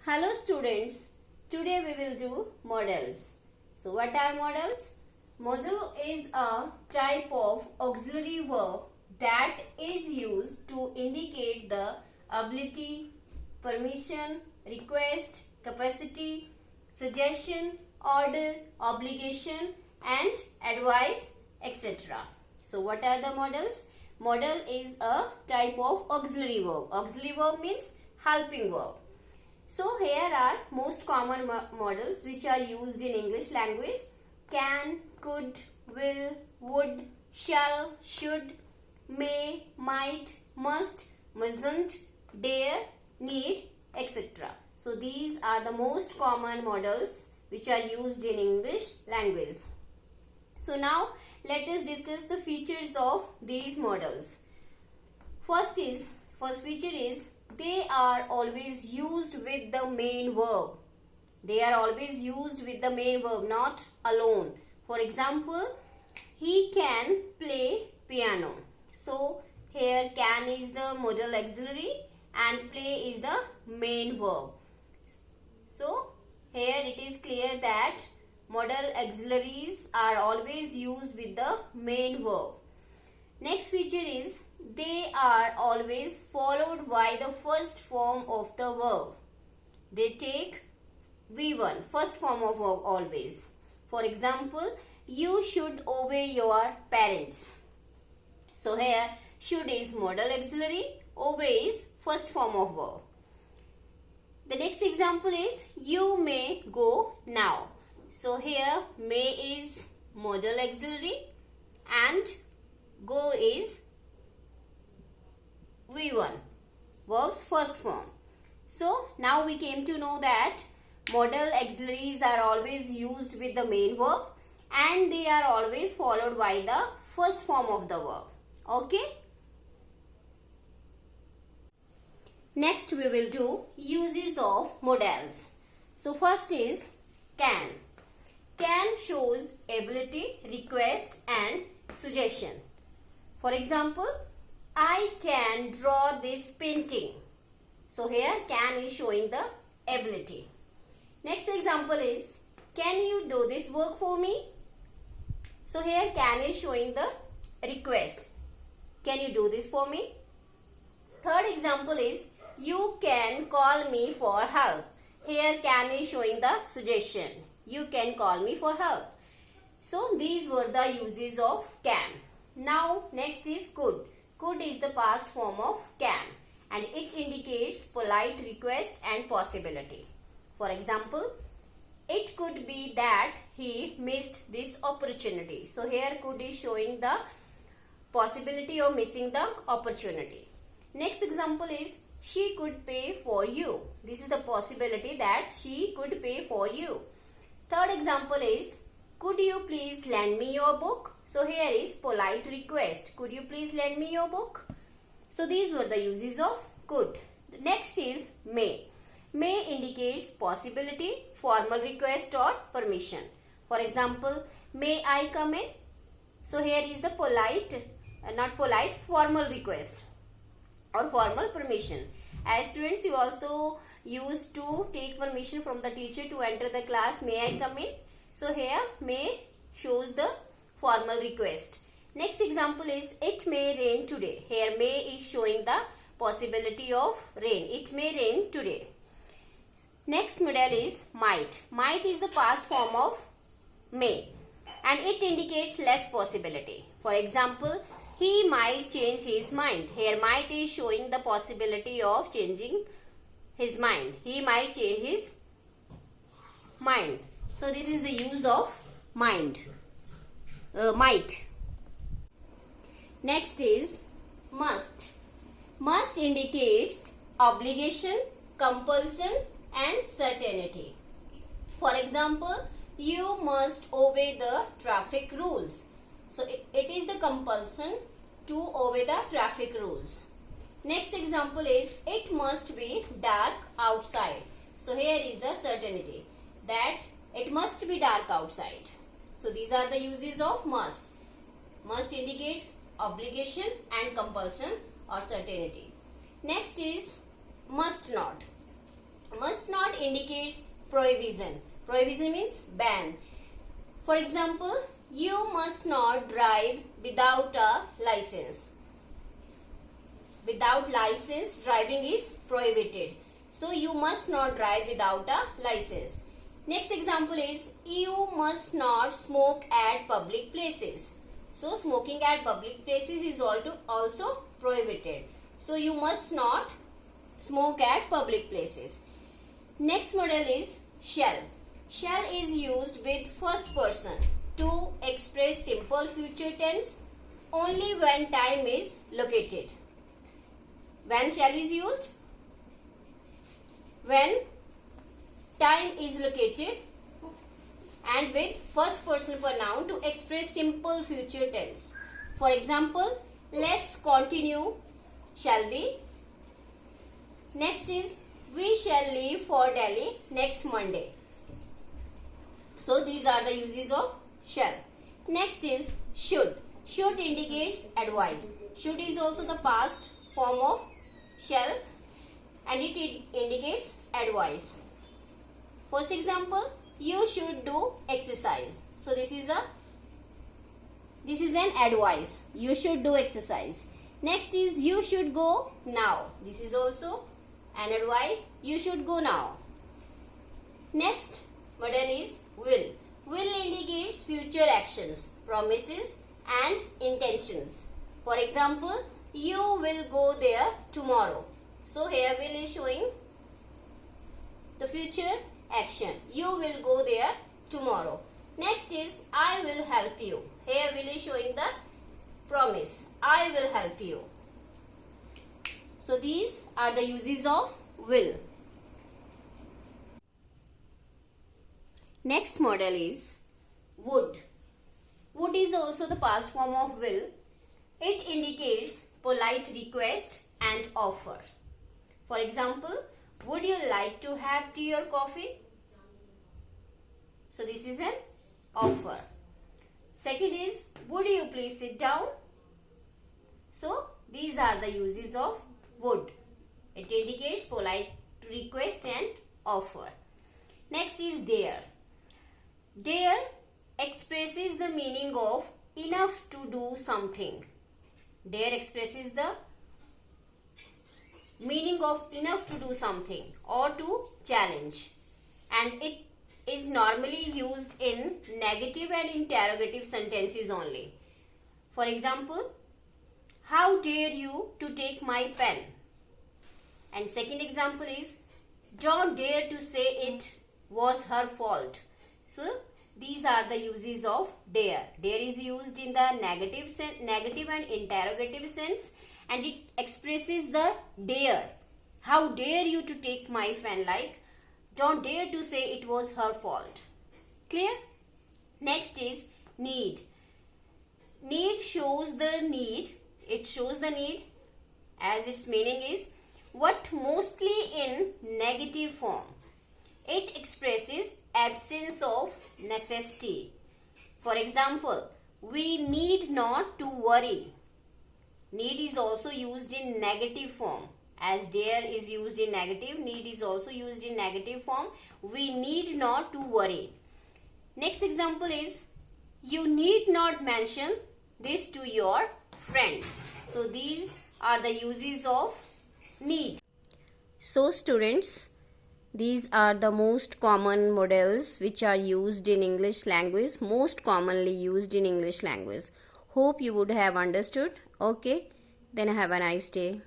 Hello students, today we will do modals. So what are modals? Modal is a type of auxiliary verb that is used to indicate the ability, permission, request, capacity, suggestion, order, obligation and advice, etc. So what are the modals? Modal is a type of auxiliary verb. Auxiliary verb means helping verb. So here are most common modals which are used in English language: can, could, will, would, shall, should, may, might, must, mustn't, dare, need, etc. So these are the most common modals which are used in English language. So now let us discuss the features of these modals. First feature is they are always used with the main verb. They are always used with the main verb, not alone. For example, he can play piano. So here can is the modal auxiliary and play is the main verb. So here it is clear that modal auxiliaries are always used with the main verb. Next feature is they are always followed by the first form of the verb. They take V1, first form of verb always. For example, you should obey your parents. So here should is modal auxiliary, obey is first form of verb. The next example is you may go now. So here may is modal auxiliary and go is V1, verb's first form. So now we came to know that modal auxiliaries are always used with the main verb and they are always followed by the first form of the verb. Okay. Next we will do uses of modals. So first is can. Can shows ability, request and suggestion. For example, I can draw this painting. So here can is showing the ability. Next example is can you do this work for me? So here can is showing the request. Can you do this for me? Third example is you can call me for help. Here can is showing the suggestion. You can call me for help. So these were the uses of can. Now next is could. Could is the past form of can and it indicates polite request and possibility. For example, it could be that he missed this opportunity. So here could is showing the possibility of missing the opportunity. Next example is she could pay for you. This is the possibility that she could pay for you. Third example is could you please lend me your book? So here is polite request. Could you please lend me your book? So these were the uses of could. The next is may. May indicates possibility, formal request or permission. For example, may I come in? So here is the formal request or formal permission. As students, you also used to take permission from the teacher to enter the class. May I come in? So here may shows the formal request. Next example is it may rain today. Here may is showing the possibility of rain. It may rain today. Next modal is might. Might is the past form of may and it indicates less possibility. For example, he might change his mind. Here might is showing the possibility of changing his mind. He might change his mind. So this is the use of might. Next is must. Must indicates obligation, compulsion and certainty. For example, you must obey the traffic rules. So it is the compulsion to obey the traffic rules. Next example is it must be dark outside. So here is the certainty that it must be dark outside. So these are the uses of must. Must indicates obligation and compulsion or certainty. Next is must not. Must not not indicates prohibition. Prohibition means ban. For example, you must not drive without a license. Without license, driving is prohibited. So you must not drive without a license. Next example is, you must not smoke at public places. So smoking at public places is also prohibited. So you must not smoke at public places. Next model is shall. Shall is used with first person to express simple future tense only when time is located. When shall is used? When time is located and with first person pronoun to express simple future tense. For example, let's continue shall be. Next is, we shall leave for Delhi next Monday. So these are the uses of shall. Next is should. Should indicates advice. Should is also the past form of shall and it indicates advice. First example, you should do exercise. So this is an advice. You should do exercise. Next is, you should go now. This is also an advice. You should go now. Next model is will. Will indicates future actions, promises and intentions. For example, you will go there tomorrow. So here will is showing the future action. You will go there tomorrow. Next is, I will help you. Here will is showing the promise. I will help you. So these are the uses of will. Next model is would. Would is also the past form of will. It indicates polite request and offer. For example, would you like to have tea or coffee? So this is an offer. Second is, would you please sit down? So these are the uses of would. It indicates polite request and offer. Next is dare. Dare expresses the meaning of enough to do something. Dare expresses the meaning of enough to do something or to challenge, and it is normally used in negative and interrogative sentences only. For example, how dare you to take my pen? And second example is, don't dare to say it was her fault. So these are the uses of dare. Dare is used in the negative and interrogative sense, and it expresses the dare. How dare you to take my pen? Like, don't dare to say it was her fault. Clear? Next is need. Need shows the need. It shows the need as its meaning is, what mostly in negative form. It expresses absence of necessity. For example, we need not to worry. Need is also used in negative form. As dare is used in negative, need is also used in negative form. We need not to worry. Next example is, you need not mention this to your friend. So these are the uses of need. So students, these are the most common models which are used in English language, most commonly used in English language. Hope you would have understood. Okay, then have a nice day.